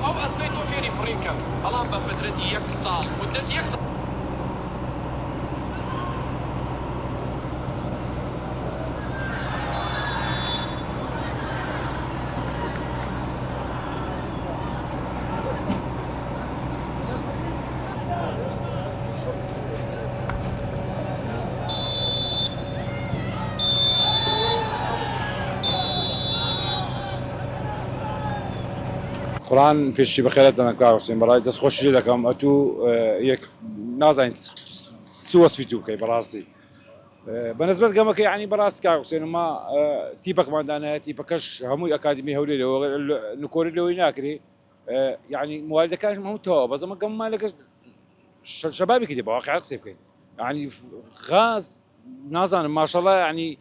او اثبتوا فيري فرينكا الان بفتره يكسال مدة يكسال قرآن پیشی بخیرت دارن کار حسین برای دست خوشی لکم اتو یک نازن سوس فيتو كي براسي بالنسبة لقمك يعني براس كار حسين ما تيبك ما عندنا تيبكش همو أكاديمي هولي لو نكوري لو يناكري يعني موالده كان مهم تو بس ما قم مالك شبابي كده بواقع عقسي بكين يعني غاز نازن ما شاء الله يعني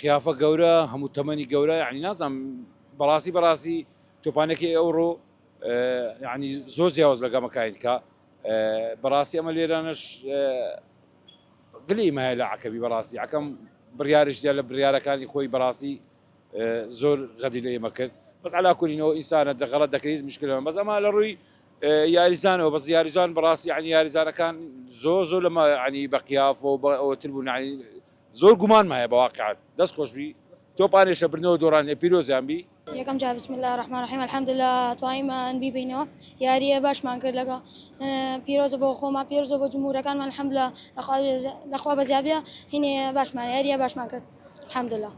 خيافة جورة همو تمني جورة يعني نازم براسي توبانكي اورو يعني زوزيا وزلقا مكاينكا براسي اما ليرانش قلي ما لا عكبي براسي عكم بريارش ديال بريارة كان يخوي براسي زور غدي لي مكر بس على كل انه انسان غلط دكريز مشكله بس اما لروي يا ريزان بس يا ريزان براسي يعني يا ريزان كان زو لما يعني بقياف وتلبون يعني زور قمان ما هي بواقع دس خوش بي توب اني شبرنو دوران بيروز امبي یەکەم جا بسم الله الرحمن الرحیم الحمدلله توانیم ئەنبی بینەوە یاریە باشمان کرد لەگە پیرۆزە بۆ خۆمان پیرۆزە بۆ جمهورەکانمان الحەمدلله لەخوا بەزیابە هینێ باشمان یاریە باشمان کرد الحەمدلله